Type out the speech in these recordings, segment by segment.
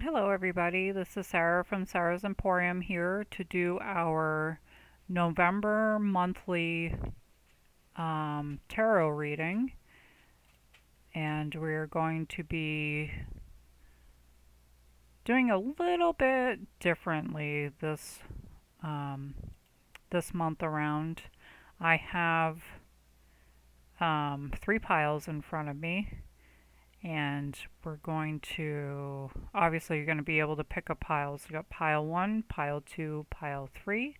Hello everybody, this is Sarah from Sarah's Emporium here to do our November monthly tarot reading, and we're going to be doing a little bit differently um, this month around. I have 3 piles in front of me, and we're going to, obviously you're going to be able to pick up piles. You got pile 1, pile 2, pile 3,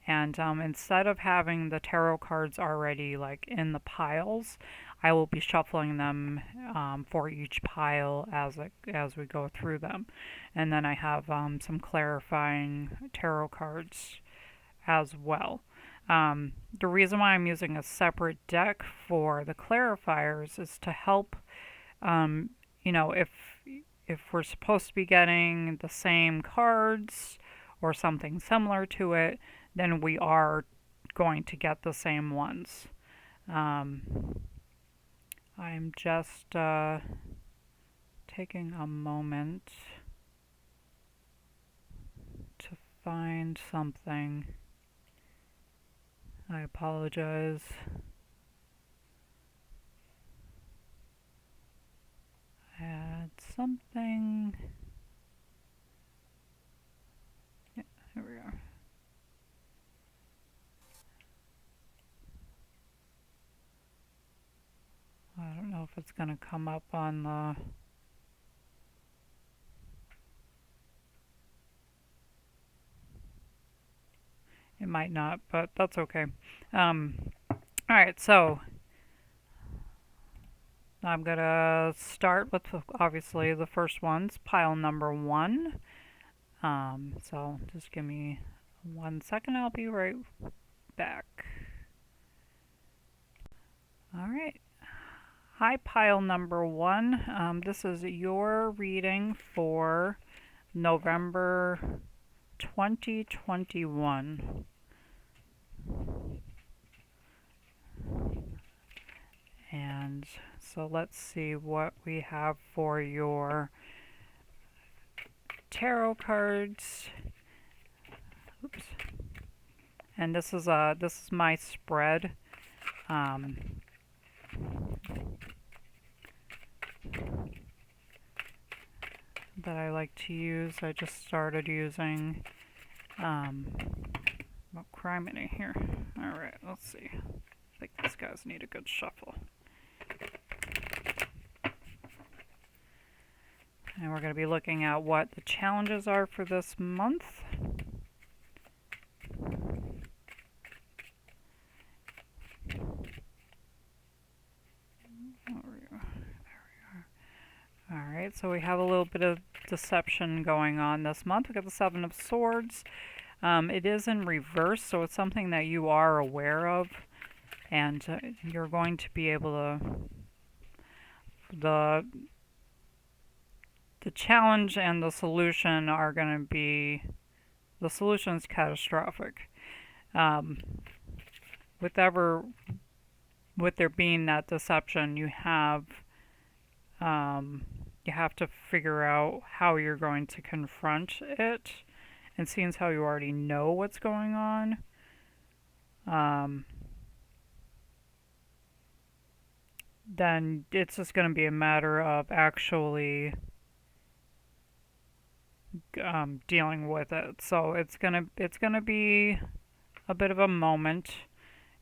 and instead of having the tarot cards already like in the piles, I will be shuffling them for each pile as we go through them. And then I have some clarifying tarot cards as well. The reason why I'm using a separate deck for the clarifiers is to help, um, if we're supposed to be getting the same cards or something similar to it, then we are going to get the same ones. Um, I'm just taking a moment to find something. I apologize. I had something. Yeah, here we are. I don't know if it's going to come up on the... It might not, but that's okay. Alright, so I'm going to start with obviously the first ones, pile number 1. So just give me 1 second, I'll be right back. Alright. Hi, pile number 1. This is your reading for November 2021. And so let's see what we have for your tarot cards. Oops. And this is my spread. That I like to use. I just started using Carmine here. Alright, let's see. I think these guys need a good shuffle. And we're going to be looking at what the challenges are for this month. Alright, so we have a little bit of deception going on this month. We got the 7 of Swords. It is in reverse, so it's something that you are aware of, and you're going to be able to... The challenge and the solution are going to be... The solution is catastrophic. With there being that deception, you have to figure out how you're going to confront it. And seeing as how you already know what's going on, then it's just going to be a matter of actually dealing with it. So it's gonna be a bit of a moment.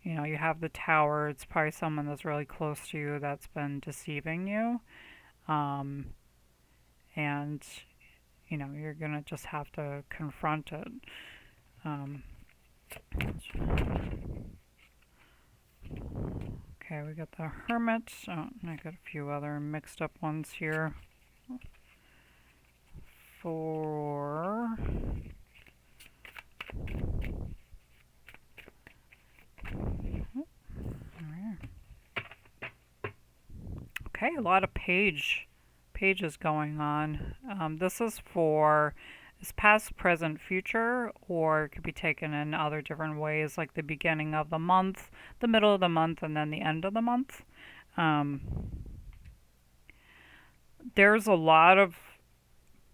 You know, you have the Tower. It's probably someone that's really close to you that's been deceiving you, and you know, you're gonna just have to confront it. Okay, we got the Hermit. Oh, I got a few other mixed up ones here. Okay, a lot of pages going on. This is for this past, present, future, or it could be taken in other different ways, like the beginning of the month, the middle of the month, and then the end of the month. There's a lot of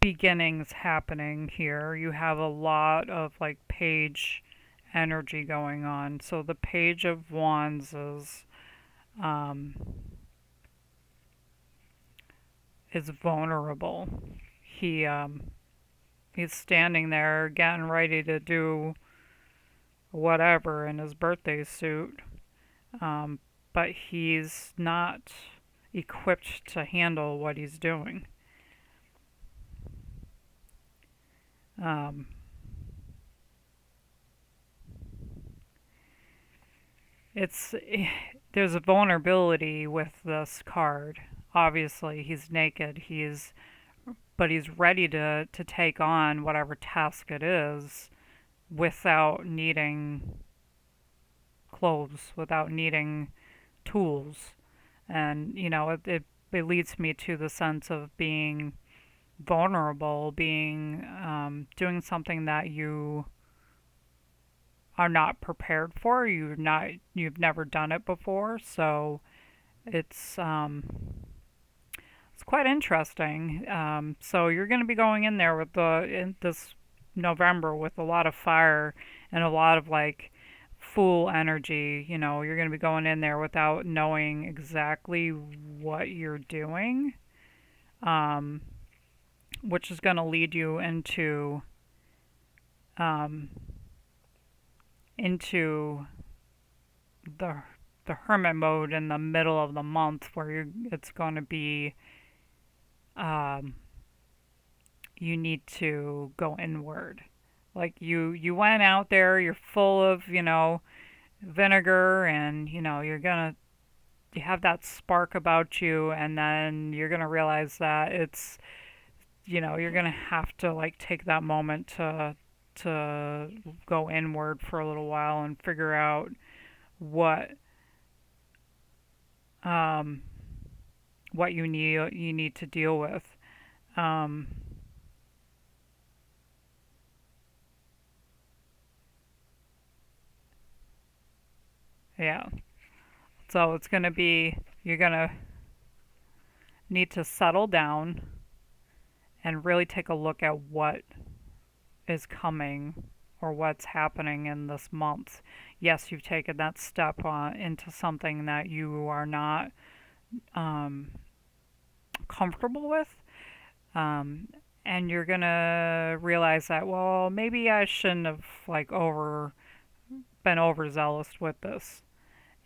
beginnings happening here. You have a lot of like page energy going on. So the Page of Wands um, is vulnerable. He's standing there getting ready to do whatever in his birthday suit, um, but he's not equipped to handle what he's doing. Um, it's there's a vulnerability with this card. Obviously, he's naked. But he's ready to take on whatever task it is without needing clothes, without needing tools. And, it leads me to the sense of being vulnerable, being doing something that you are not prepared for. You've never done it before, so it's quite interesting. So you're going to be going in there in this November with a lot of fire and a lot of like fool energy. You're going to be going in there without knowing exactly what you're doing, um, which is going to lead you um, into the hermit mode in the middle of the month, where it's going to be um, you need to go inward. Like you went out there, you're full of vinegar, and you have that spark about you, and then you're gonna realize that you're gonna have to like take that moment to go inward for a little while and figure out what um, what you need to deal with. Um, yeah. So it's gonna be you're gonna need to settle down and really take a look at what is coming or what's happening in this month. Yes, you've taken that step into something that you are not um, comfortable with, um, and you're gonna realize that, well, maybe I shouldn't have like been overzealous with this,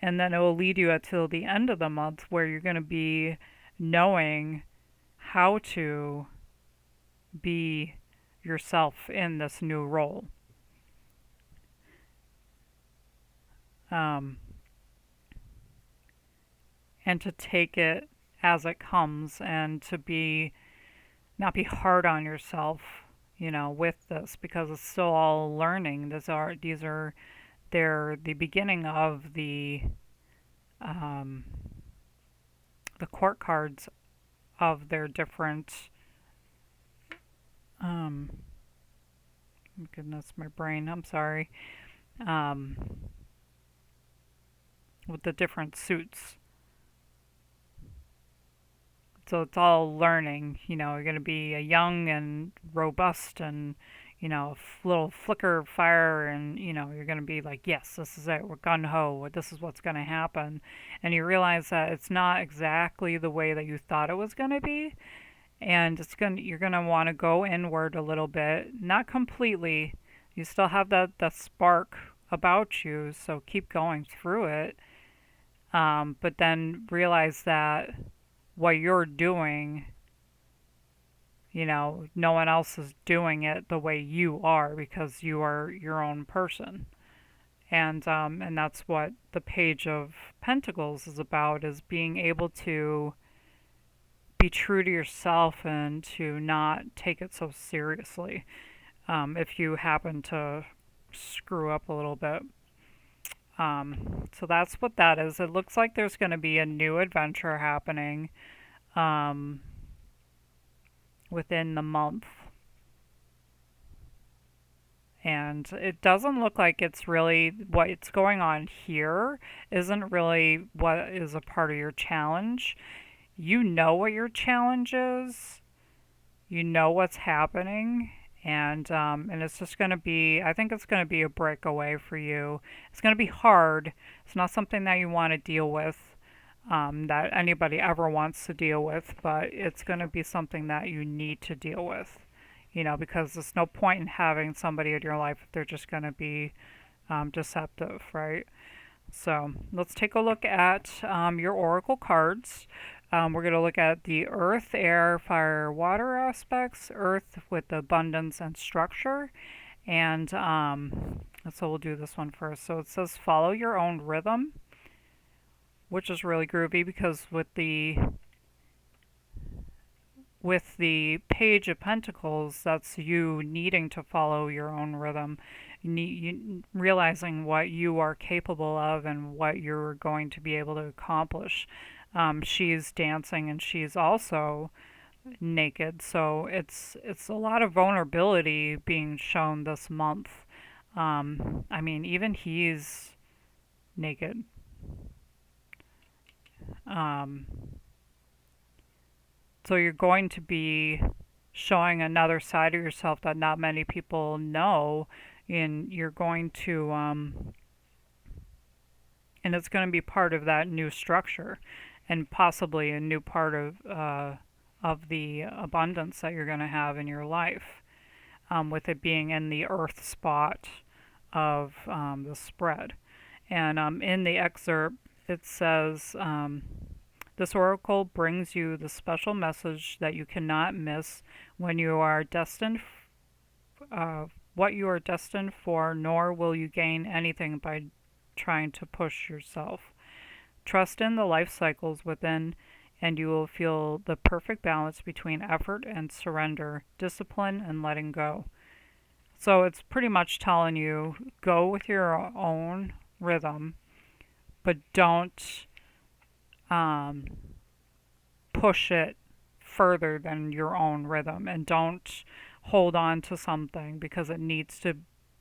and then it will lead you until the end of the month where you're gonna be knowing how to be yourself in this new role. Um, and to take it as it comes, and to not be hard on yourself, with this, because it's still all learning. They're the beginning of um, the court cards of their different um, goodness, my brain. I'm sorry. Um, with the different suits. So it's all learning. You're going to be a young and robust and, little flicker of fire, and, you're going to be like, yes, this is it. We're gung ho. This is what's going to happen. And you realize that it's not exactly the way that you thought it was going to be. And you're going to want to go inward a little bit, not completely. You still have that spark about you, so keep going through it. But then realize that what you're doing, no one else is doing it the way you are, because you are your own person. And that's what the Page of Pentacles is about, is being able to be true to yourself and to not take it so seriously, if you happen to screw up a little bit. So that's what that is. It looks like there's going to be a new adventure happening within the month. And it doesn't look like it's really what's going on here isn't really what is a part of your challenge. You know what your challenge is. You know what's happening, and it's just going to be, I think it's going to be a breakaway for you. It's going to be hard. It's not something that you want to deal with, that anybody ever wants to deal with, but it's going to be something that you need to deal with, because there's no point in having somebody in your life if they're just going to be deceptive, right? So let's take a look at your oracle cards. We're going to look at the earth, air, fire, water aspects, earth with abundance and structure. And so we'll do this one first. So it says follow your own rhythm, which is really groovy because with the Page of Pentacles, that's you needing to follow your own rhythm, realizing what you are capable of and what you're going to be able to accomplish. She's dancing and she's also naked, so it's a lot of vulnerability being shown this month. I mean, even he's naked. Um, So you're going to be showing another side of yourself that not many people know, and you're going to, and it's going to be part of that new structure, and possibly a new part of the abundance that you're going to have in your life, with it being in the earth spot of the spread. And in the excerpt, it says. This oracle brings you the special message that you cannot miss when you are destined, what you are destined for, nor will you gain anything by trying to push yourself. Trust in the life cycles within, and you will feel the perfect balance between effort and surrender, discipline and letting go. So it's pretty much telling you go with your own rhythm, but don't push it further than your own rhythm, and don't hold on to something because it needs to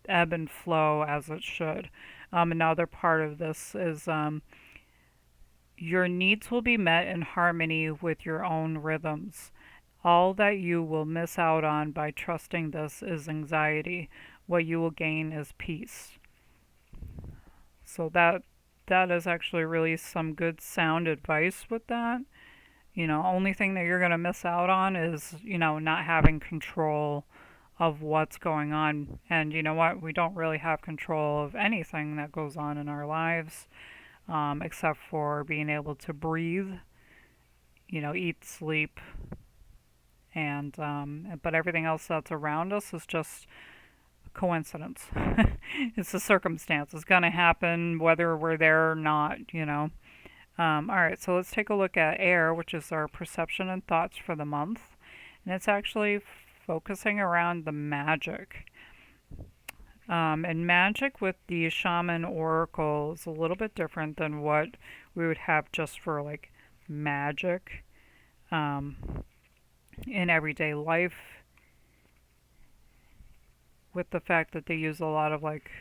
ebb and flow as it should. Another part of this is your needs will be met in harmony with your own rhythms. All that you will miss out on by trusting this is anxiety. What you will gain is peace. So that is actually really some good sound advice with that. Only thing that you're going to miss out on is, not having control of what's going on. And you know what? We don't really have control of anything that goes on in our lives, except for being able to breathe, eat, sleep, and but everything else that's around us is just coincidence. It's a circumstance. It's going to happen whether we're there or not. All right, so let's take a look at air, which is our perception and thoughts for the month. And it's actually focusing around the magic. And magic with the shaman oracle is a little bit different than what we would have just for like magic in everyday life, with the fact that they use a lot of like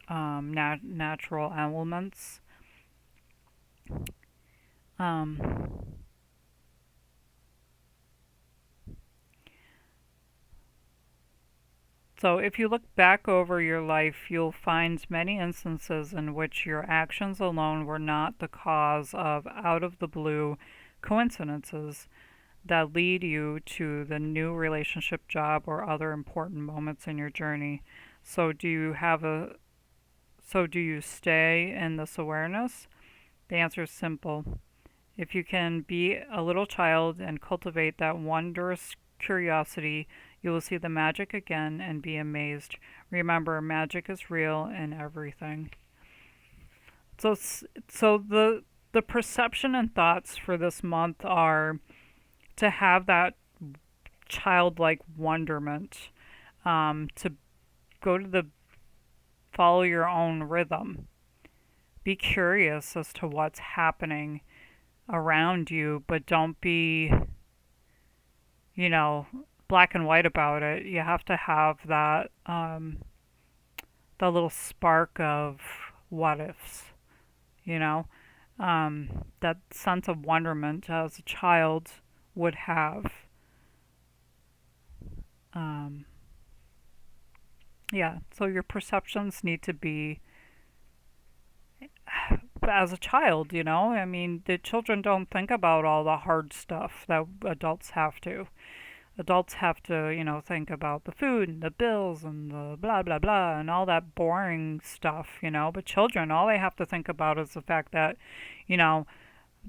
natural elements. So if you look back over your life, you'll find many instances in which your actions alone were not the cause of out-of-the-blue coincidences that lead you to the new relationship, job, or other important moments in your journey. So do you stay in this awareness? The answer is simple. If you can be a little child and cultivate that wondrous curiosity, you will see the magic again and be amazed. Remember, magic is real in everything. So the perception and thoughts for this month are to have that childlike wonderment, to go to the follow your own rhythm. Be curious as to what's happening around you, but don't be, black and white about it. You have to have that little spark of what ifs, that sense of wonderment as a child would have. Um, yeah, so your perceptions need to be as a child, you know? I mean, the children don't think about all the hard stuff that adults have to. Adults have to, think about the food and the bills and the blah, blah, blah, and all that boring stuff, But children, all they have to think about is the fact that, you know,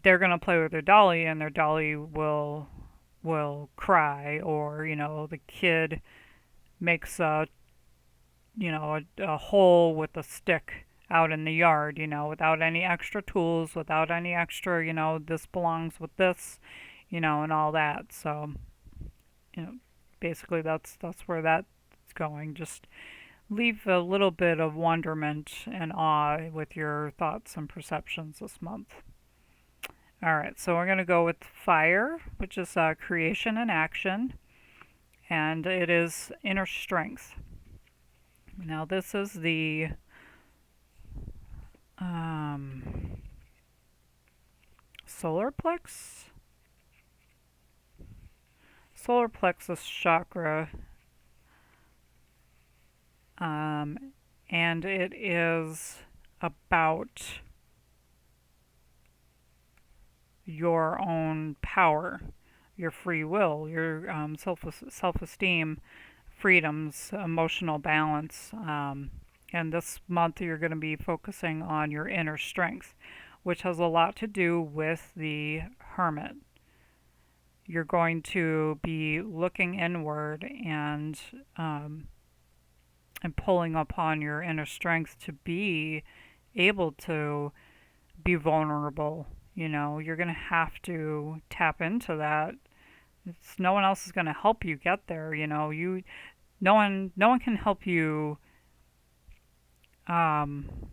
they're going to play with their dolly and their dolly will cry, or, the kid makes a hole with a stick out in the yard, without any extra tools, without any extra, this belongs with this, and all that. So, you know, basically that's where that's going. Just leave a little bit of wonderment and awe with your thoughts and perceptions this month. All right, so we're going to go with fire, which is creation and action, and it is inner strength. Now, this is the solar plexus chakra, and it is about your own power, your free will, your self-esteem, freedoms, emotional balance. And this month you're going to be focusing on your inner strength, which has a lot to do with the hermit. You're going to be looking inward and pulling upon your inner strength to be able to be vulnerable. You're going to have to tap into that. No one else is going to help you get there. No one can help you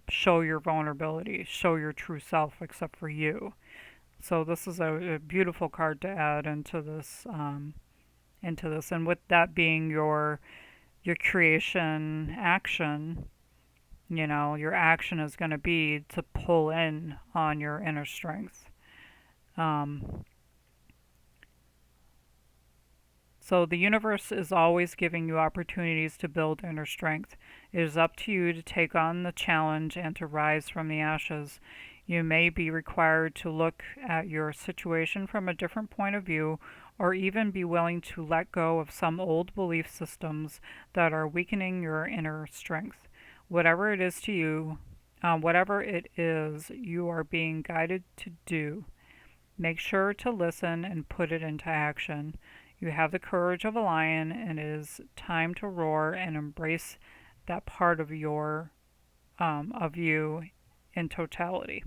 show your vulnerability, show your true self, except for you. So this is a beautiful card to add into this, and with that being your creation action, your action is going to be to pull in on your inner strength. So the universe is always giving you opportunities to build inner strength. It is up to you to take on the challenge and to rise from the ashes. You may be required to look at your situation from a different point of view, or even be willing to let go of some old belief systems that are weakening your inner strength. Whatever it is you are being guided to do, make sure to listen and put it into action. You have the courage of a lion, and it is time to roar and embrace that part of you in totality.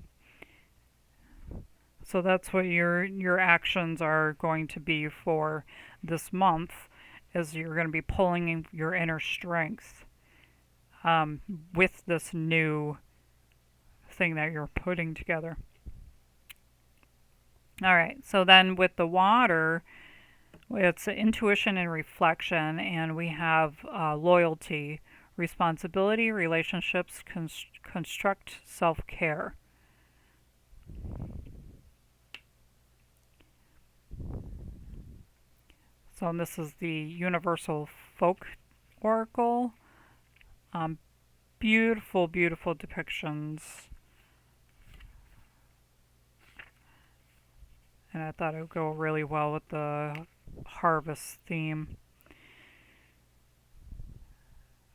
So that's what your actions are going to be for this month, is you're going to be pulling your inner strength with this new thing that you're putting together. All right, so then with the water, it's intuition and reflection, and we have loyalty, responsibility, relationships, construct self-care. So this is the Universal Folk Oracle. Beautiful, beautiful depictions. And I thought it would go really well with the harvest theme.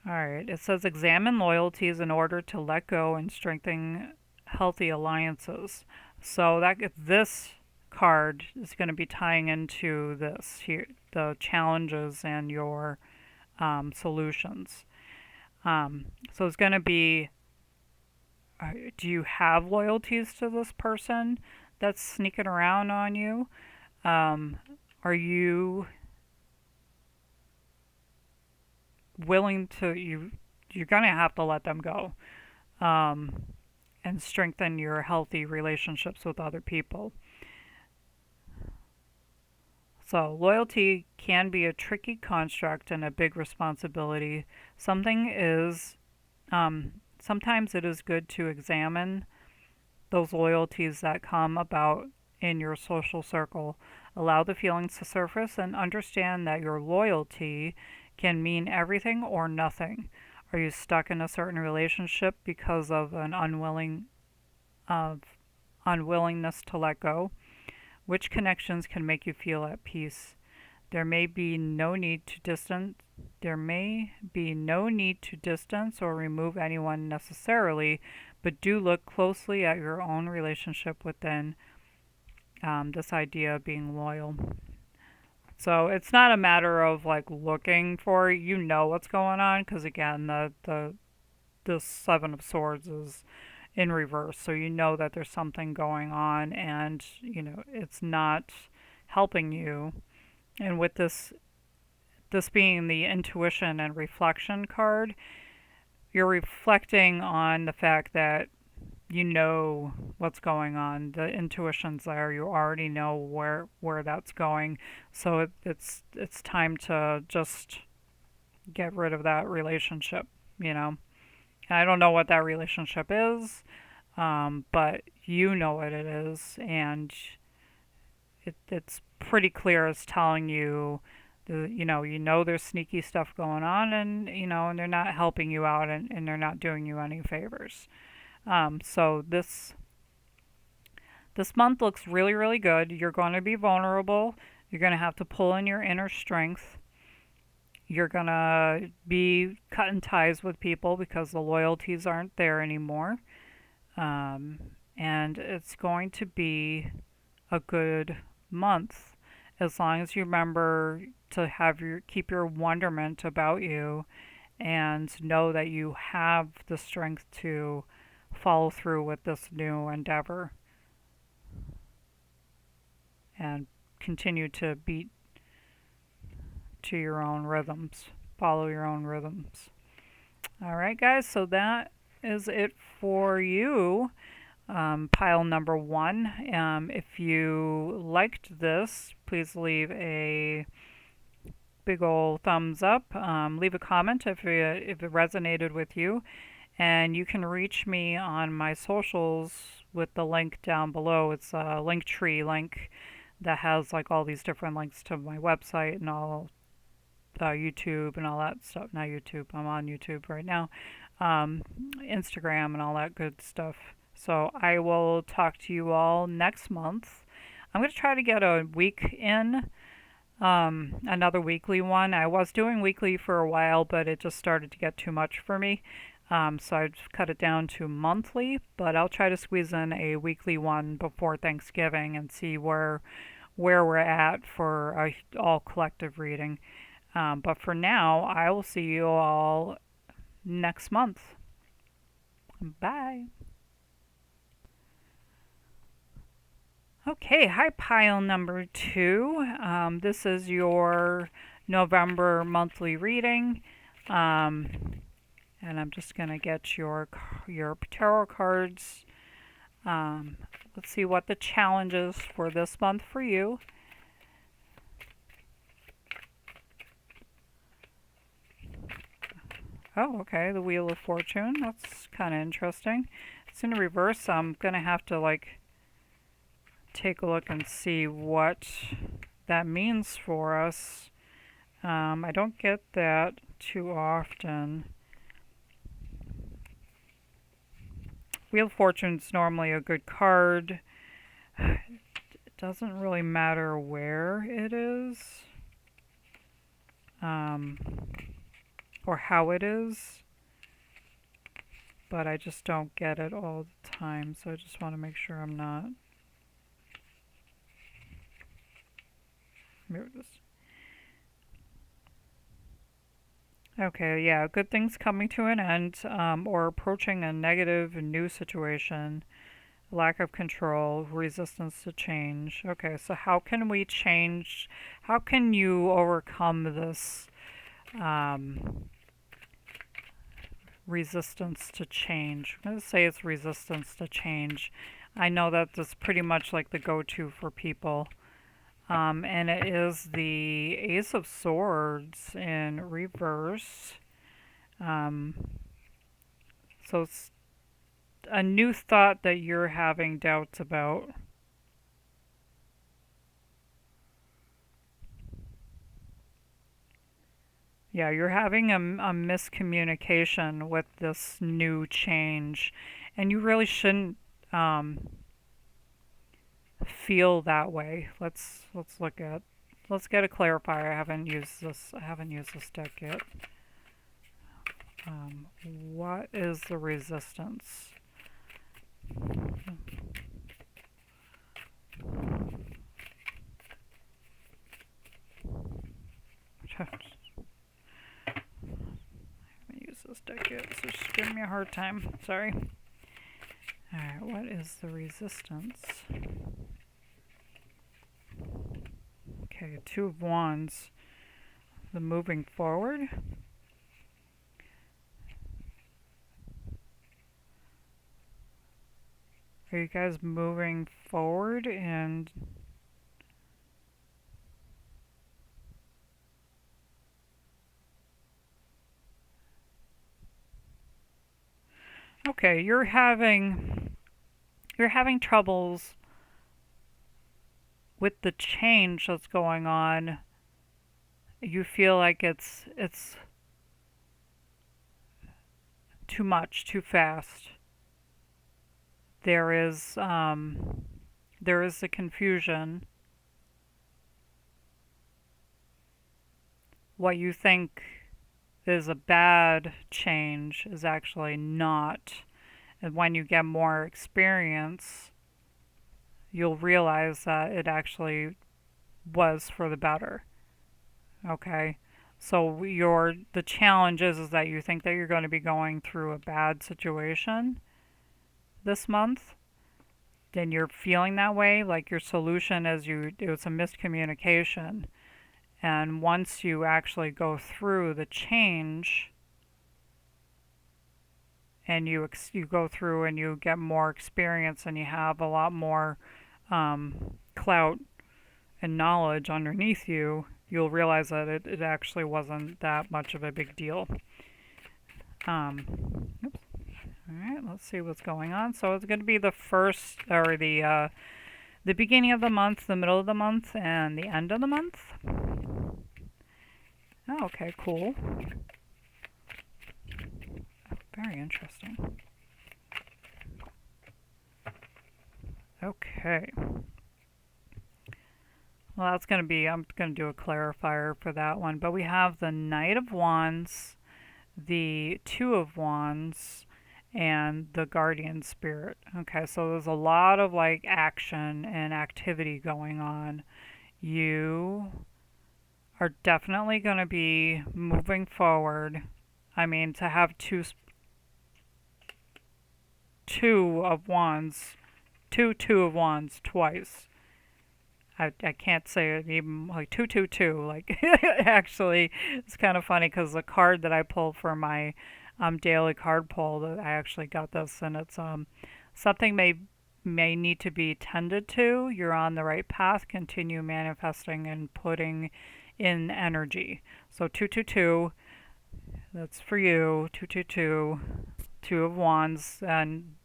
Alright, it says examine loyalties in order to let go and strengthen healthy alliances. So this card is going to be tying into this here, the challenges and your solutions. So it's going to be, do you have loyalties to this person that's sneaking around on you? Are you willing to, you're going to have to let them go and strengthen your healthy relationships with other people. So loyalty can be a tricky construct and a big responsibility. Sometimes it is good to examine those loyalties that come about in your social circle. Allow the feelings to surface and understand that your loyalty can mean everything or nothing. Are you stuck in a certain relationship because of an of unwillingness to let go? Which connections can make you feel at peace? There may be no need to distance or remove anyone necessarily, but do look closely at your own relationship within this idea of being loyal. So it's not a matter of like looking for, you know what's going on, because again, the Seven of Swords is in reverse, so you know that there's something going on, and you know it's not helping you. And with this being the intuition and reflection card, you're reflecting on the fact that you know what's going on. The intuition's there. You already know where that's going. So it's time to just get rid of that relationship, you know. And I don't know what that relationship is, but you know what it is, and it's pretty clear. It's telling you, you know there's sneaky stuff going on, and and they're not helping you out, and they're not doing you any favors. So this month looks really, really good. You're going to be vulnerable. You're going to have to pull in your inner strength. You're going to be cutting ties with people because the loyalties aren't there anymore. And it's going to be a good month as long as you remember to keep your wonderment about you and know that you have the strength to follow through with this new endeavor and continue to beat to your own rhythms, follow your own rhythms. All right, guys, so that is it for you. Pile number 1. If you liked this, please leave a big old thumbs up. Leave a comment if it resonated with you. And you can reach me on my socials with the link down below. It's a Linktree link that has like all these different links to my website and all YouTube and all that stuff. Not YouTube, I'm on YouTube right now. Instagram and all that good stuff. So I will talk to you all next month. I'm going to try to get a week in, another weekly one. I was doing weekly for a while, but it just started to get too much for me. So I've cut it down to monthly, but I'll try to squeeze in a weekly one before Thanksgiving and see where we're at for a all collective reading. But for now, I will see you all next month. Bye. Okay, hi pile number 2. This is your November monthly reading. And I'm just going to get your tarot cards. Let's see what the challenge is for this month for you. Oh, okay, the Wheel of Fortune. That's kind of interesting. It's in reverse, so I'm going to have to like take a look and see what that means for us. I don't get that too often. Wheel of Fortune's normally a good card. It doesn't really matter where it is, or how it is, but I just don't get it all the time, so I just want to make sure I'm not. Here it is. Okay, yeah, good things coming to an end, or approaching a negative new situation, lack of control, resistance to change. Okay, so how can we change? How can you overcome this resistance to change? I'm going to say it's resistance to change. I know that that's pretty much like the go-to for people. And it is the Ace of Swords in reverse. So it's a new thought that you're having doubts about. Yeah, you're having a miscommunication with this new change, and you really shouldn't um, feel that way. Let's get a clarifier. I haven't used this deck yet. What is the resistance? I haven't used this deck yet, so just giving me a hard time. Sorry. Alright, what is the resistance? Okay, Two of Wands. The moving forward. Are you guys moving forward? And okay, you're having troubles with the change that's going on. You feel like it's too much, too fast. There is the confusion. What you think is a bad change is actually not. And when you get more experience, you'll realize that it actually was for the better. Okay? So the challenge is that you think that you're going to be going through a bad situation this month, then you're feeling that way, like your solution is it was a miscommunication. And once you actually go through the change and you go through and you get more experience and you have a lot more clout and knowledge underneath you, you'll realize that it actually wasn't that much of a big deal. Oops. All right, let's see what's going on. So it's going to be the first, or the beginning of the month, the middle of the month, and the end of the month. Oh, okay, cool. Oh, very interesting. Okay. Well, that's going to be, I'm going to do a clarifier for that one. But we have the Knight of Wands, the Two of Wands, and the Guardian Spirit. Okay, so there's a lot of like action and activity going on. You are definitely going to be moving forward. I mean, to have two of Wands, two of Wands twice. I can't say it even like 222. Like actually, it's kind of funny because the card that I pulled for my daily card pull, that I actually got this, and it's something may need to be tended to. You're on the right path. Continue manifesting and putting in energy. So 222, that's for you. 222, Two of Wands, and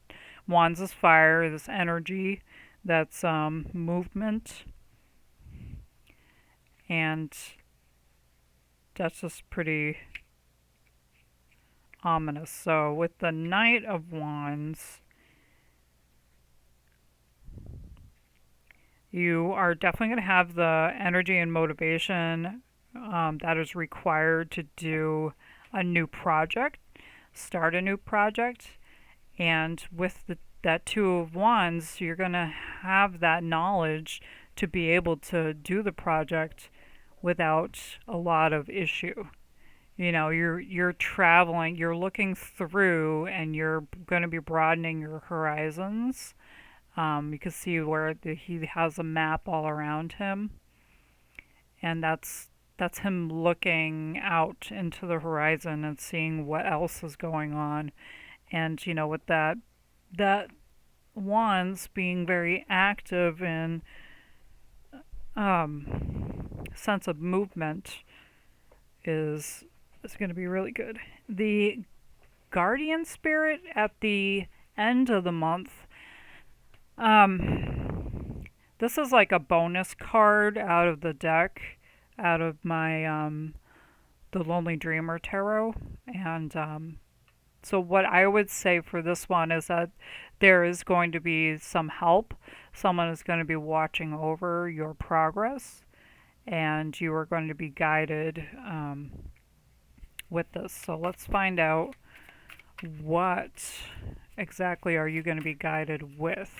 Wands is fire. This energy, that's movement. And that's just pretty ominous. So with the Knight of Wands, you are definitely going to have the energy and motivation that is required to do a new project, start a new project. And with that Two of Wands, you're going to have that knowledge to be able to do the project without a lot of issue. You know, you're traveling, you're looking through, and you're going to be broadening your horizons. You can see where he has a map all around him, and that's him looking out into the horizon and seeing what else is going on. And you know, with that Wands being very active in sense of movement is going to be really good. The Guardian Spirit at the end of the month, this is like a bonus card out of the deck, out of my the Lonely Dreamer Tarot. And so what I would say for this one is that there is going to be some help. Someone is going to be watching over your progress, and you are going to be guided with this. So let's find out, what exactly are you going to be guided with?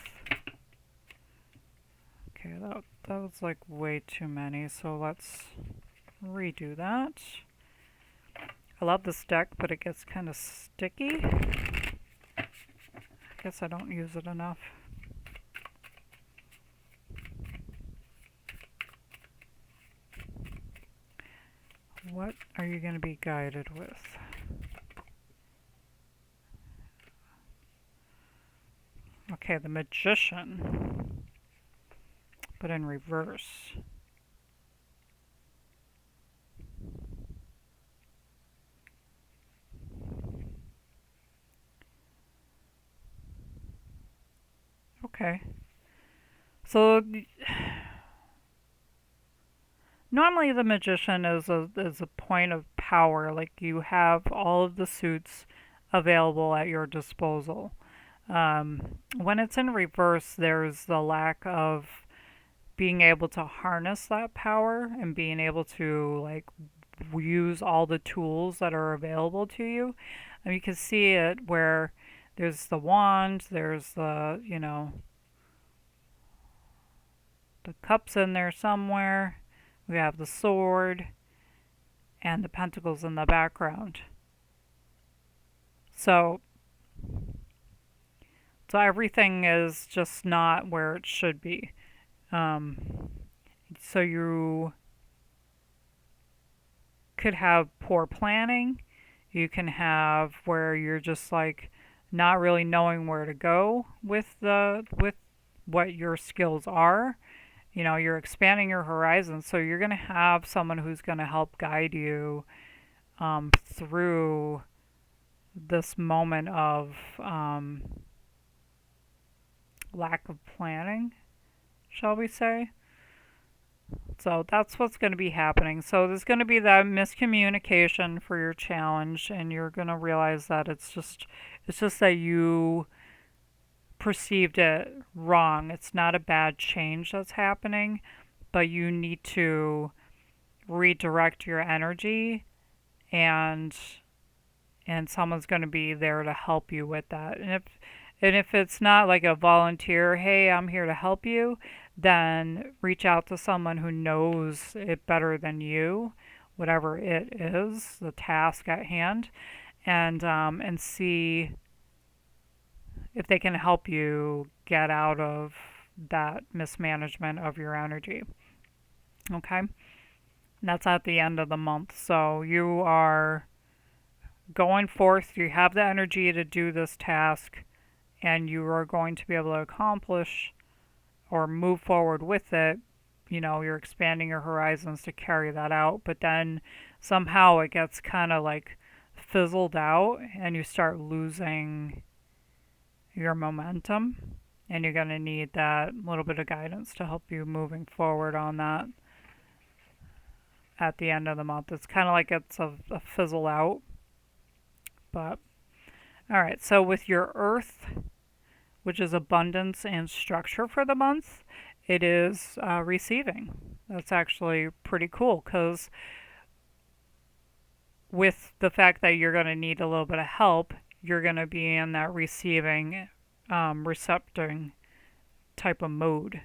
Okay, that was like way too many, so let's redo that. I love this deck, but it gets kind of sticky. I guess I don't use it enough. What are you going to be guided with? Okay, the Magician, but in reverse. Okay. So normally the Magician is a point of power, like you have all of the suits available at your disposal. When it's in reverse, there's the lack of being able to harness that power and being able to like use all the tools that are available to you. And you can see it where there's the wand, there's the, you know, the cups in there somewhere. We have the sword and the pentacles in the background. So everything is just not where it should be. So you could have poor planning. You can have where you're just like not really knowing where to go with what your skills are. You know, you're expanding your horizons, so you're going to have someone who's going to help guide you through this moment of lack of planning, shall we say. So that's what's going to be happening. So there's going to be that miscommunication for your challenge, and you're going to realize that it's just that you perceived it wrong. It's not a bad change that's happening, but you need to redirect your energy, and someone's going to be there to help you with that. And if it's not like a volunteer, hey, I'm here to help you, then reach out to someone who knows it better than you, whatever it is, the task at hand, and see if they can help you get out of that mismanagement of your energy. Okay? And that's at the end of the month. So you are going forth, you have the energy to do this task, and you are going to be able to accomplish or move forward with it. You know, you're expanding your horizons to carry that out, but then somehow it gets kind of like fizzled out and you start losing your momentum, and you're going to need that little bit of guidance to help you moving forward on that at the end of the month. It's kind of like it's a fizzle out. But all right, so with your earth, which is abundance and structure for the month, it is receiving. That's actually pretty cool, because with the fact that you're going to need a little bit of help, you're going to be in that receiving, recepting type of mode.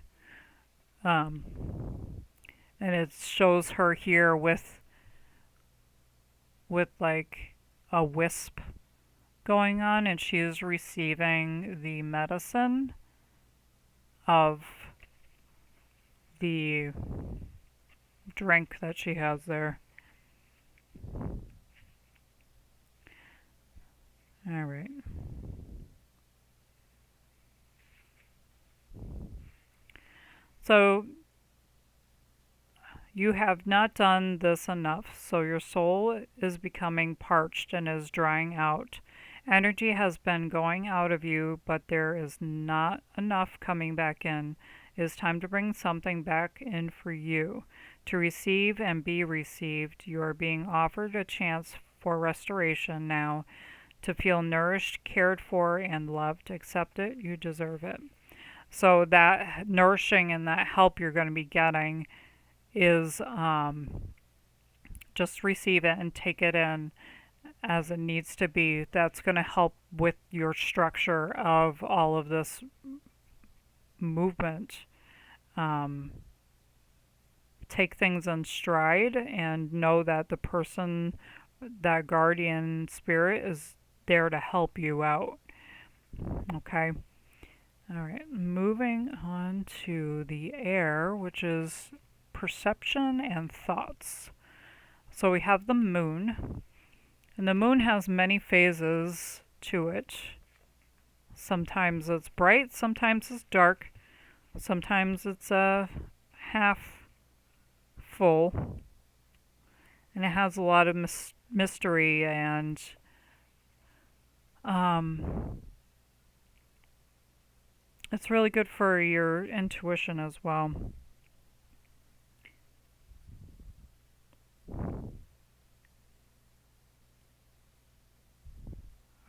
And it shows her here with like a wisp going on, and she is receiving the medicine of the drink that she has there. All right. So you have not done this enough, so your soul is becoming parched and is drying out. Energy has been going out of you, but there is not enough coming back in. It is time to bring something back in for you. to receive and be received. You are being offered a chance for restoration now, to feel nourished, cared for, and loved. Accept it. You deserve it. So that nourishing and that help you're going to be getting is just receive it and take it in as it needs to be. That's going to help with your structure of all of this movement. Take things in stride and know that the person, that guardian spirit, is there to help you out. Okay. All right. Moving on to the air, which is perception and thoughts. So we have the moon, and the moon has many phases to it. Sometimes it's bright, sometimes it's dark, sometimes it's half full, and it has a lot of mystery, and it's really good for your intuition as well.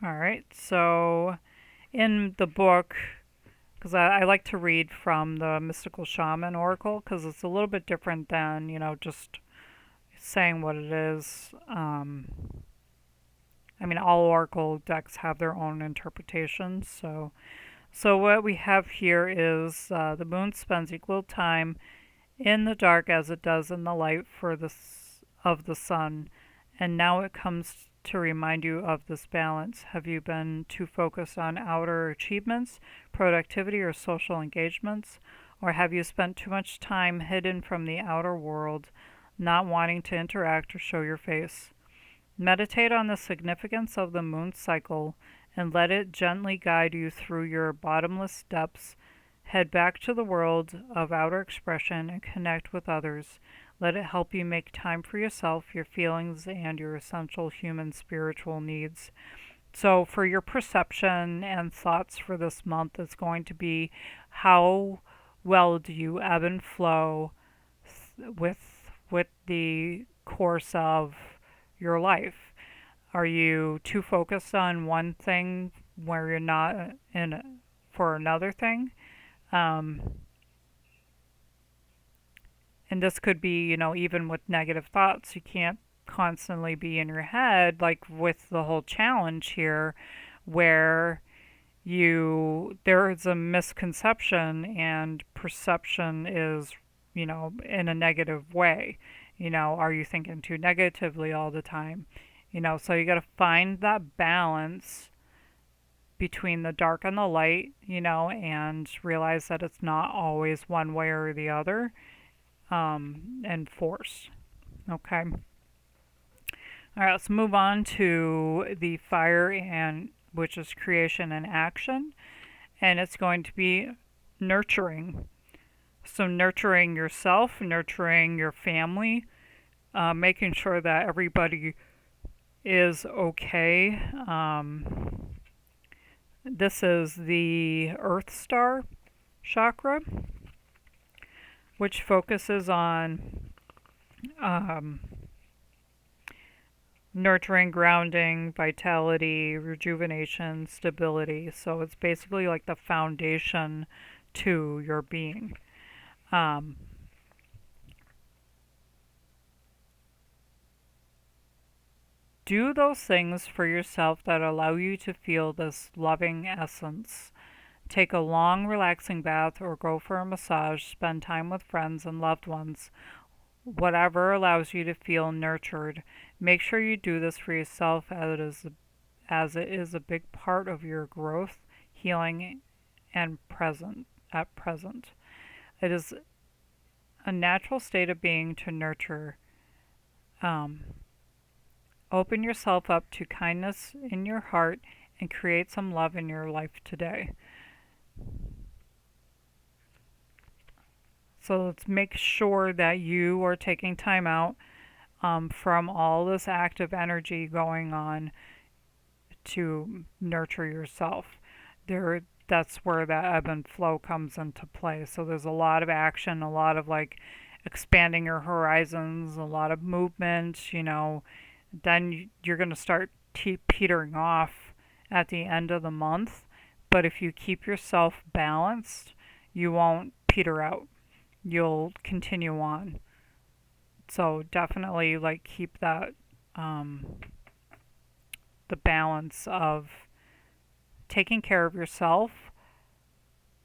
All right, so in the book, because I like to read from the Mystical Shaman Oracle, because it's a little bit different than, just saying what it is. I mean, all Oracle decks have their own interpretations. So what we have here is the moon spends equal time in the dark as it does in the light of the sun, and now it comes to remind you of this balance. Have you been too focused on outer achievements, productivity, or social engagements? Or have you spent too much time hidden from the outer world, not wanting to interact or show your face? Meditate on the significance of the moon cycle and let it gently guide you through your bottomless depths. Head back to the world of outer expression and connect with others. Let it help you make time for yourself, your feelings, and your essential human spiritual needs. So for your perception and thoughts for this month, it's going to be, how well do you ebb and flow with the course of your life? Are you too focused on one thing where you're not in for another thing? And this could be, even with negative thoughts, you can't constantly be in your head, like with the whole challenge here, where there's a misconception and perception is, in a negative way. Are you thinking too negatively all the time? So you got to find that balance between the dark and the light, and realize that it's not always one way or the other. And force. Okay. All right, let's move on to the fire, and which is creation and action, and it's going to be nurturing. So nurturing yourself, nurturing your family, making sure that everybody is okay. This is the Earth Star chakra, which focuses on nurturing, grounding, vitality, rejuvenation, stability. So it's basically like the foundation to your being. Do those things for yourself that allow you to feel this loving essence. Take a long, relaxing bath or go for a massage. Spend time with friends and loved ones. Whatever allows you to feel nurtured. Make sure you do this for yourself, as it is a big part of your growth, healing, and at present. It is a natural state of being to nurture. Open yourself up to kindness in your heart and create some love in your life today. So let's make sure that you are taking time out from all this active energy going on to nurture yourself. That's where that ebb and flow comes into play. So there's a lot of action, a lot of like expanding your horizons, a lot of movement, then you're going to start petering off at the end of the month. But if you keep yourself balanced, you won't peter out. You'll continue on. So definitely like keep that the balance of taking care of yourself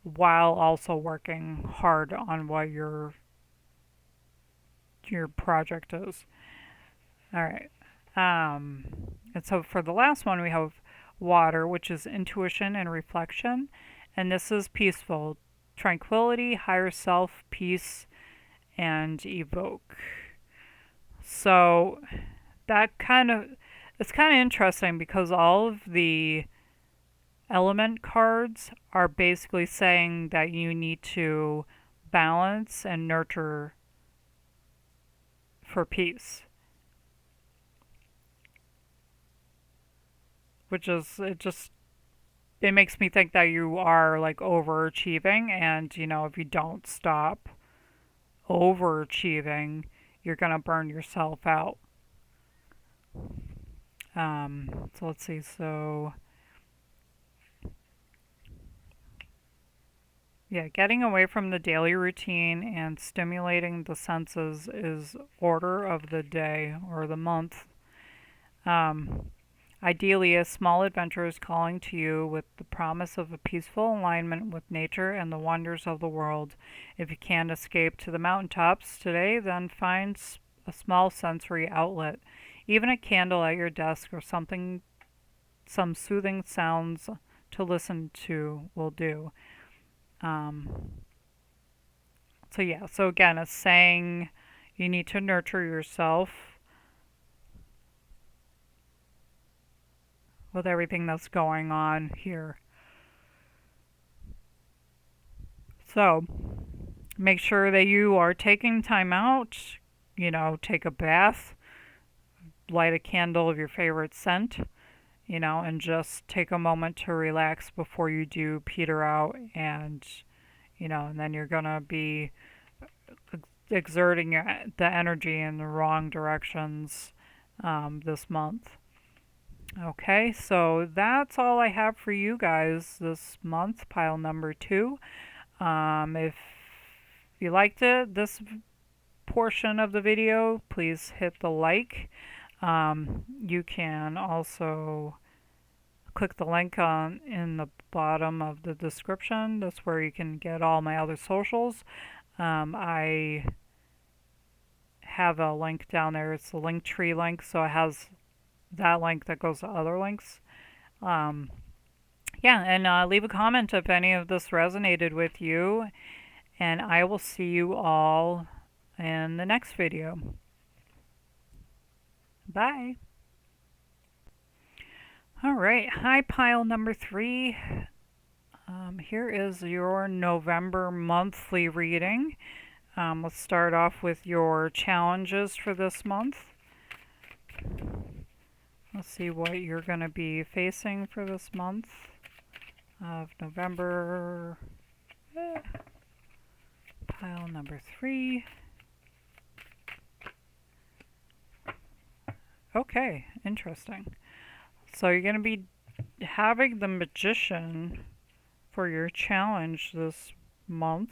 while also working hard on what your project is. All right. And so for the last one, we have water, which is intuition and reflection. And this is peaceful, tranquility, higher self, peace, and evoke. So it's kind of interesting because all of the element cards are basically saying that you need to balance and nurture for peace. Which is, it makes me think that you are like overachieving, and if you don't stop overachieving, you're gonna burn yourself out. So let's see, so yeah, getting away from the daily routine and stimulating the senses is order of the day or the month. Ideally, a small adventure is calling to you with the promise of a peaceful alignment with nature and the wonders of the world. If you can't escape to the mountaintops today, then find a small sensory outlet. Even a candle at your desk or some soothing sounds to listen to will do. So again, it's saying you need to nurture yourself with everything that's going on here. So make sure that you are taking time out, take a bath, light a candle of your favorite scent, and just take a moment to relax before you do peter out, and then you're going to be exerting the energy in the wrong directions this month. Okay, so that's all I have for you guys this month, pile number 2. If you liked this portion of the video, please hit the like. You can also click the link in the bottom of the description. That's where you can get all my other socials. I have a link down there. It's the Linktree link, so it has that link that goes to other links. And leave a comment if any of this resonated with you, and I will see you all in the next video. Bye. All right, hi pile number 3. Here is your November monthly reading. Let's start off with your challenges for this month. Let's see what you're going to be facing for this month of November. Pile number 3. Okay, interesting. So you're going to be having the Magician for your challenge this month.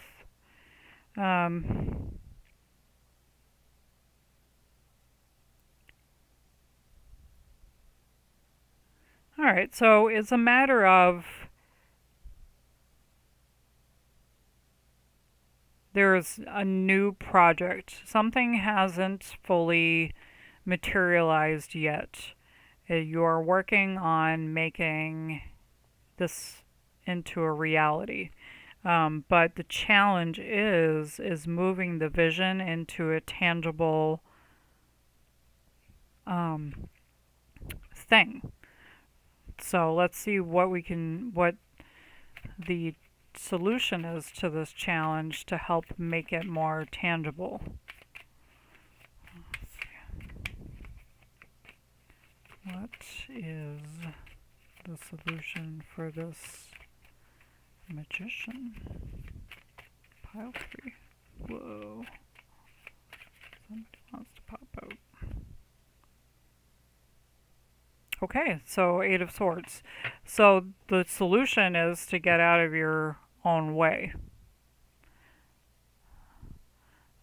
Alright, so it's a matter of there's a new project. Something hasn't fully materialized yet. You're working on making this into a reality. But the challenge is moving the vision into a tangible thing. So let's see what the solution is to this challenge to help make it more tangible. What is the solution for this Magician? Pile 3. Whoa. wants to pop out. Okay, so Eight of Swords. So the solution is to get out of your own way.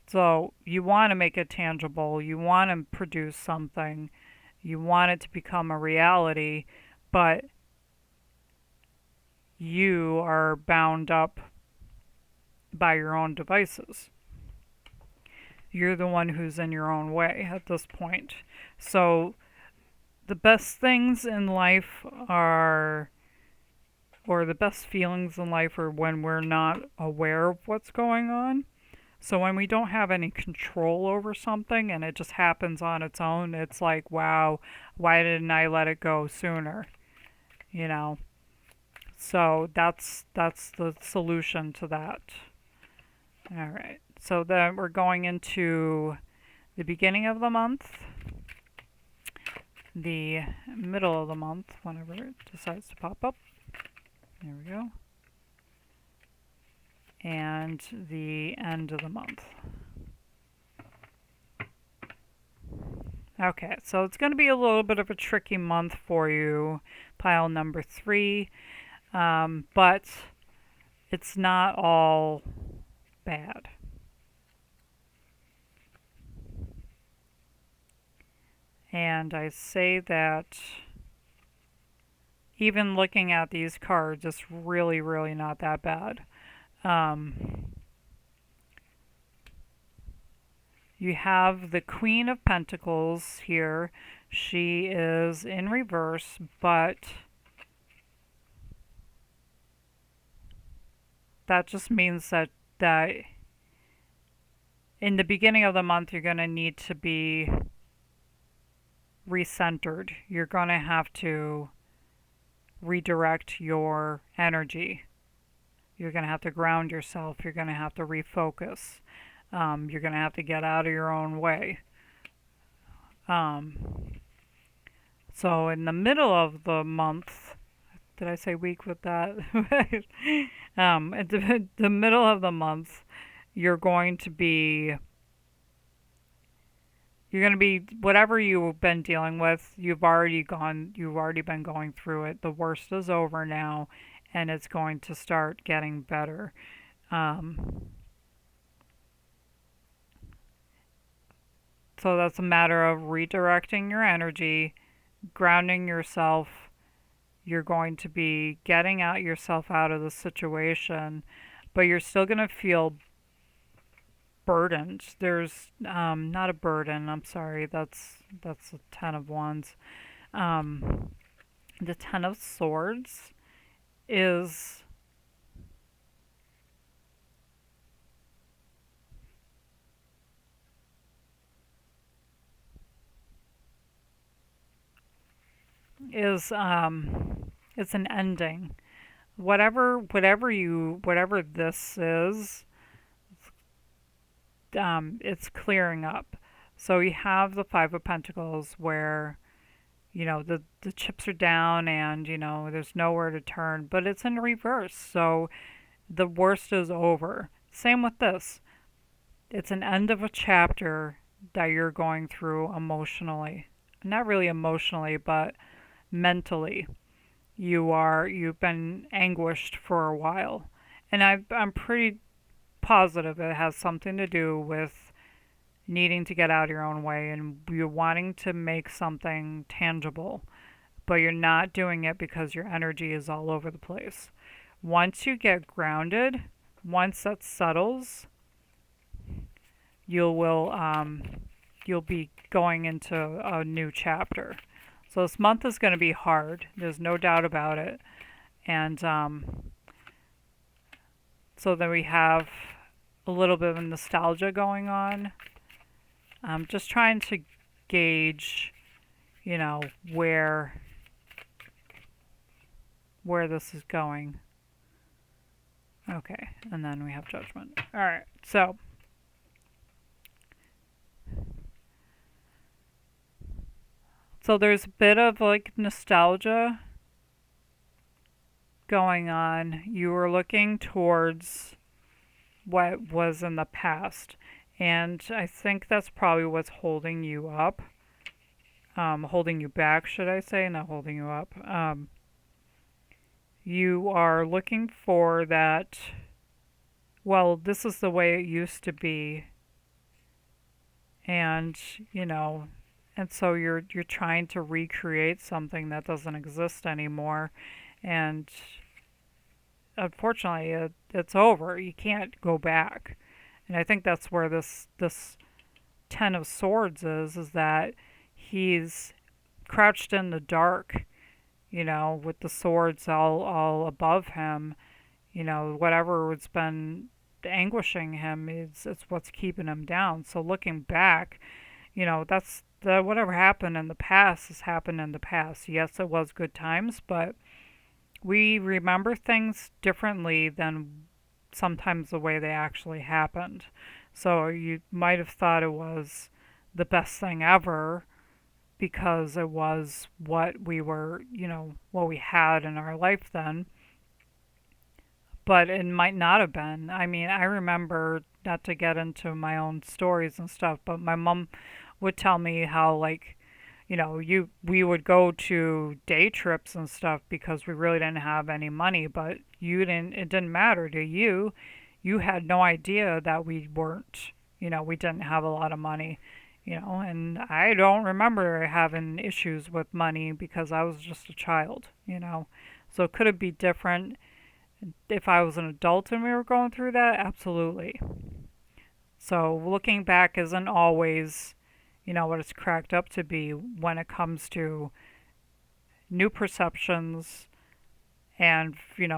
So you want to make it tangible. You want to produce something. You want it to become a reality, but you are bound up by your own devices. You're the one who's in your own way at this point. So the best things in life are, or the best feelings in life are when we're not aware of what's going on. So when we don't have any control over something and it just happens on its own, it's like, wow, why didn't I let it go sooner? You know? So that's the solution to that. All right. So then we're going into the beginning of the month, the middle of the month, whenever it decides to pop up. There we go. And the end of the month. Okay, so it's going to be a little bit of a tricky month for you, pile number 3, but it's not all bad. And I say that even looking at these cards, it's really, really not that bad. You have the Queen of Pentacles here. She is in reverse, but that just means that in the beginning of the month, you're going to need to be recentered. You're going to have to redirect your energy. You're going to have to ground yourself. You're going to have to refocus. You're going to have to get out of your own way. So in the middle of the month, did I say week with that? At the middle of the month, you're going to be, whatever you've been dealing with, you've already been going through it. The worst is over now, and it's going to start getting better. So that's a matter of redirecting your energy, grounding yourself. You're going to be getting yourself out of the situation, but you're still going to feel burdened. There's not a burden, I'm sorry, that's the Ten of Wands. The Ten of Swords is it's an ending. Whatever this is, it's clearing up. So you have the Five of Pentacles where, the chips are down and, there's nowhere to turn, but it's in reverse. So the worst is over. Same with this. It's an end of a chapter that you're going through emotionally. Not really emotionally, but mentally. You've been anguished for a while. And I'm pretty positive it has something to do with needing to get out of your own way and you're wanting to make something tangible, but you're not doing it because your energy is all over the place. Once you get grounded, once that settles, you'll be going into a new chapter. So this month is going to be hard. There's no doubt about it. And so then we have a little bit of nostalgia going on. I'm just trying to gauge, where this is going. Okay, and then we have Judgment. All right, so there's a bit of nostalgia going on. You were looking towards what was in the past, And I think that's probably what's holding you up, holding you back, should I say, not holding you up. You are looking for that, well, this is the way it used to be, and and so you're trying to recreate something that doesn't exist anymore, and unfortunately it's over. You can't go back. And I think that's where this Ten of Swords is that he's crouched in the dark, with the swords all above him. Whatever has been anguishing him is it's what's keeping him down. So looking back, that's whatever happened in the past has happened in the past. Yes, it was good times, but we remember things differently than sometimes the way they actually happened. So you might have thought it was the best thing ever because it was what we were, what we had in our life then. But it might not have been. I mean, I remember, not to get into my own stories and stuff, but my mom would tell me how, like, we would go to day trips and stuff because we really didn't have any money, but it didn't matter to you. You had no idea that we weren't, we didn't have a lot of money, and I don't remember having issues with money because I was just a child. So could it be different if I was an adult and we were going through that? Absolutely. So looking back isn't always, what it's cracked up to be when it comes to new perceptions and,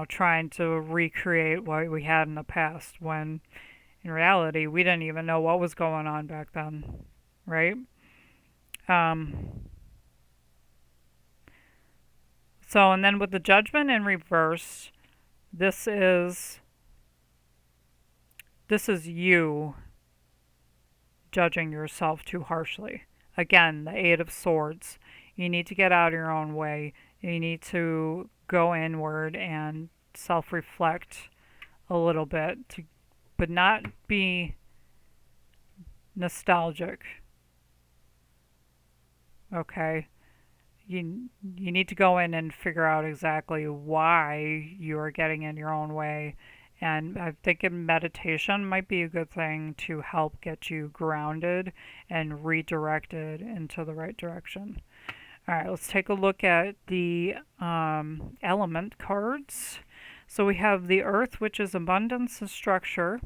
trying to recreate what we had in the past when in reality we didn't even know what was going on back then, right? So, and then with the Judgment in reverse, this is you judging yourself too harshly. Again, the Eight of Swords. You need to get out of your own way. You need to go inward and self-reflect a little bit, but not be nostalgic. Okay? You need to go in and figure out exactly why you are getting in your own way. And I think meditation might be a good thing to help get you grounded and redirected into the right direction. All right, let's take a look at the element cards. So we have the Earth, which is abundance and structure.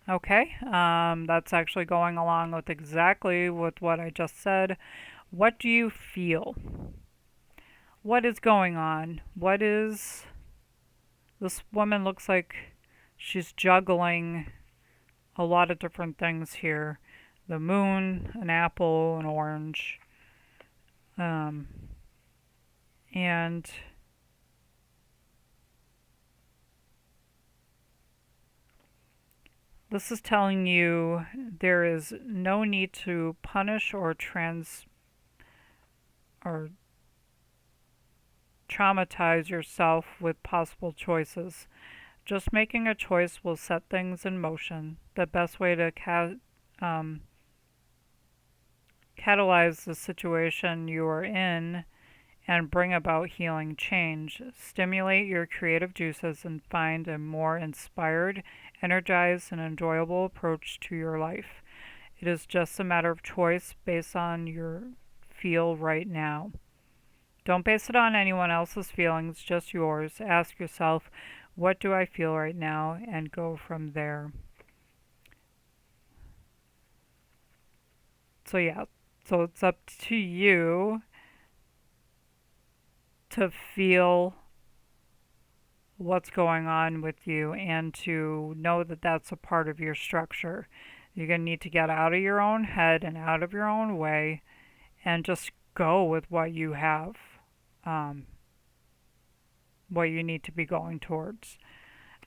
Okay, that's actually going along with exactly with what I just said. What do you feel? What is going on? This woman looks like she's juggling a lot of different things here. The moon, an apple, an orange. And this is telling you there is no need to punish or traumatize yourself with possible choices. Just making a choice will set things in motion. The best way to catalyze the situation you are in and bring about healing change. Stimulate your creative juices and find a more inspired, energized, and enjoyable approach to your life. It is just a matter of choice based on your feel right now. Don't base it on anyone else's feelings, just yours. Ask yourself, what do I feel right now? And go from there. So yeah, so it's up to you to feel what's going on with you and to know that that's a part of your structure. You're going to need to get out of your own head and out of your own way and just go with what you have, what you need to be going towards.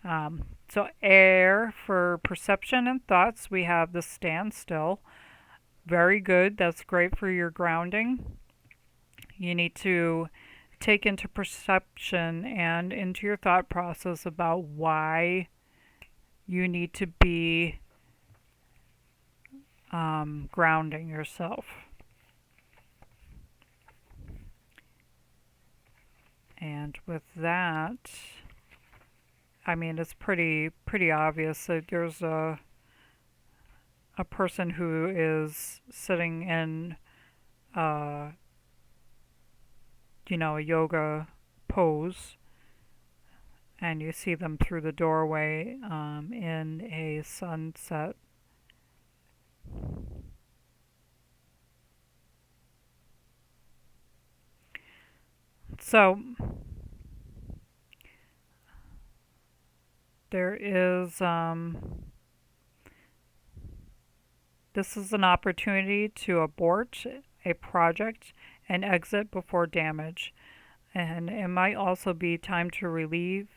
So air for perception and thoughts, we have the standstill. Very good. That's great for your grounding. You need to take into perception and into your thought process about why you need to be grounding yourself. And with that, I mean, it's pretty obvious that there's a person who is sitting in a yoga pose, and you see them through the doorway in a sunset. So there is this is an opportunity to abort a project and exit before damage, and it might also be time to relieve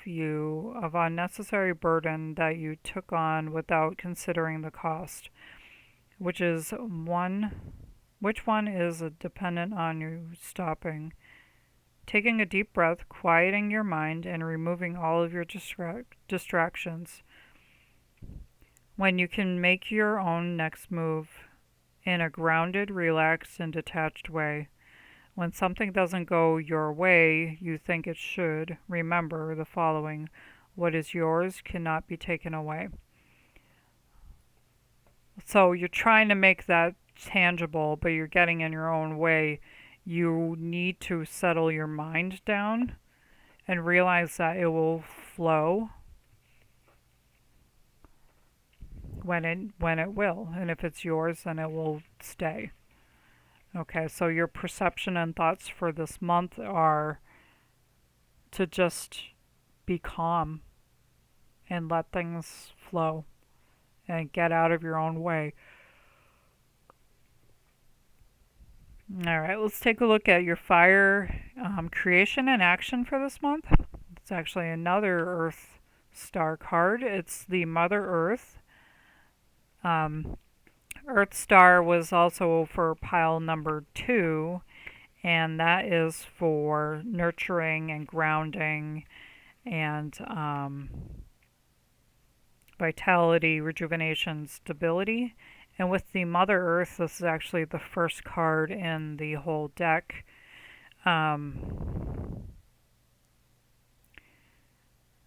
you of unnecessary burden that you took on without considering the cost, which one is dependent on you stopping, taking a deep breath, quieting your mind, and removing all of your distractions. When you can make your own next move in a grounded, relaxed, and detached way. When something doesn't go your way you think it should, remember the following: what is yours cannot be taken away. So you're trying to make that tangible, but you're getting in your own way. You need to settle your mind down and realize that it will flow when it will, and if it's yours, then it will stay. Okay, so your perception and thoughts for this month are to just be calm and let things flow and get out of your own way. All right, let's take a look at your fire creation and action for this month. It's actually another Earth Star card. It's the Mother Earth. Earth Star was also for pile number 2, and that is for nurturing and grounding and vitality, rejuvenation, stability. And with the Mother Earth, this is actually the first card in the whole deck.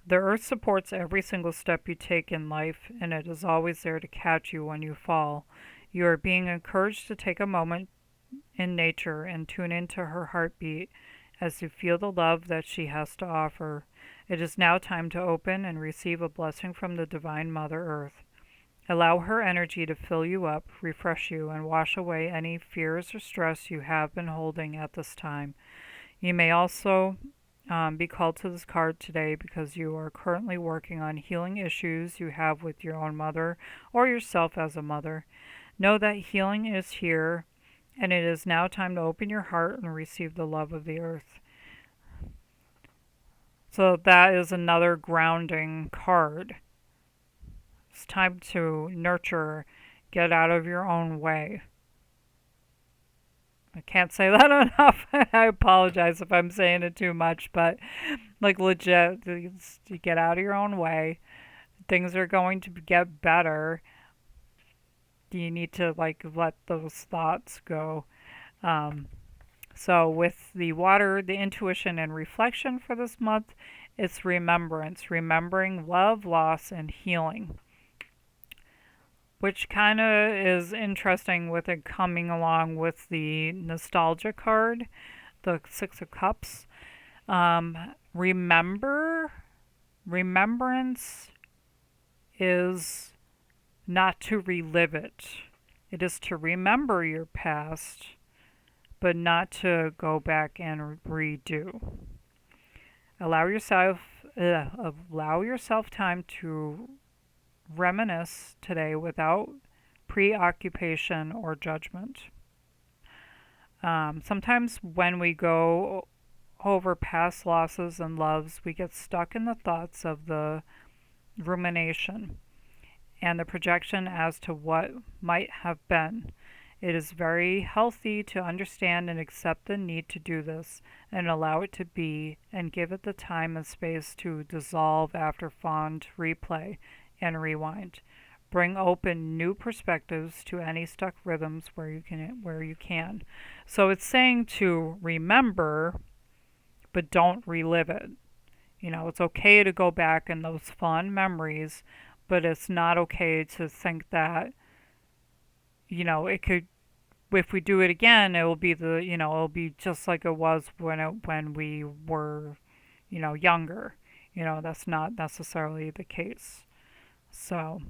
The Earth supports every single step you take in life, and it is always there to catch you when you fall. You are being encouraged to take a moment in nature and tune into her heartbeat as you feel the love that she has to offer. It is now time to open and receive a blessing from the Divine Mother Earth. Allow her energy to fill you up, refresh you, and wash away any fears or stress you have been holding at this time. You may also be called to this card today because you are currently working on healing issues you have with your own mother or yourself as a mother. Know that healing is here, and it is now time to open your heart and receive the love of the earth. So that is another grounding card. It's time to nurture, get out of your own way. I can't say that enough. I apologize if I'm saying it too much, but like legit, you get out of your own way. Things are going to get better. You need to let those thoughts go. So with the water, the intuition and reflection for this month, it's remembrance, remembering love, loss, and healing. Which kind of is interesting with it coming along with the nostalgia card, the Six of Cups. Remembrance is not to relive it. It is to remember your past, but not to go back and redo. Allow yourself time to reminisce today without preoccupation or judgment. Sometimes when we go over past losses and loves, we get stuck in the thoughts of the rumination and the projection as to what might have been. It is very healthy to understand and accept the need to do this and allow it to be and give it the time and space to dissolve after fond replay and rewind. Bring open new perspectives to any stuck rhythms where you can. So it's saying to remember, but don't relive it. You know, it's okay to go back in those fond memories, but it's not okay to think that, you know, it could, if we do it again, it will be it'll be just like it was when we were, younger. You know, that's not necessarily the case. So,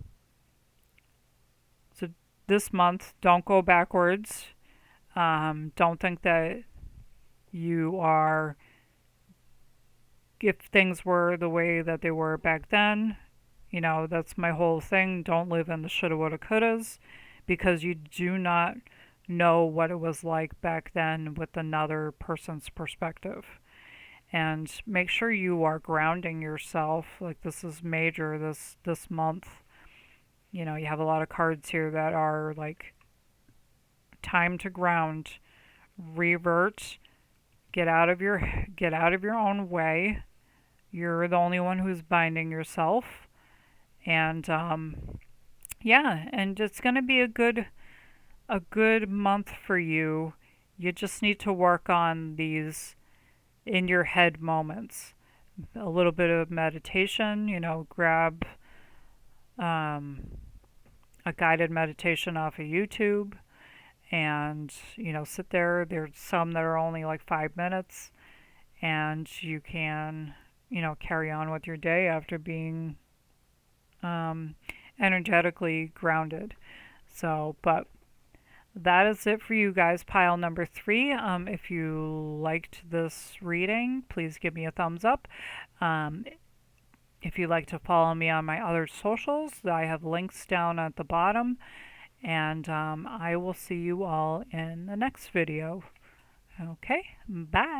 so this month, don't go backwards. Don't think that you are, if things were the way that they were back then, that's my whole thing. Don't live in the shoulda, woulda, couldas, because you do not know what it was like back then with another person's perspective. And make sure you are grounding yourself. Like, this is major this month. You have a lot of cards here that are like time to ground, revert, get out of your own way. You're the only one who's binding yourself. And yeah, and it's going to be a good month for you. You just need to work on these in your head moments. A little bit of meditation, grab a guided meditation off of YouTube and, sit there. There's some that are only like 5 minutes, and you can, carry on with your day after being energetically grounded. So, but that is it for you guys. Pile number 3. If you liked this reading, please give me a thumbs up. If you'd like to follow me on my other socials, I have links down at the bottom. And I will see you all in the next video. Okay, bye.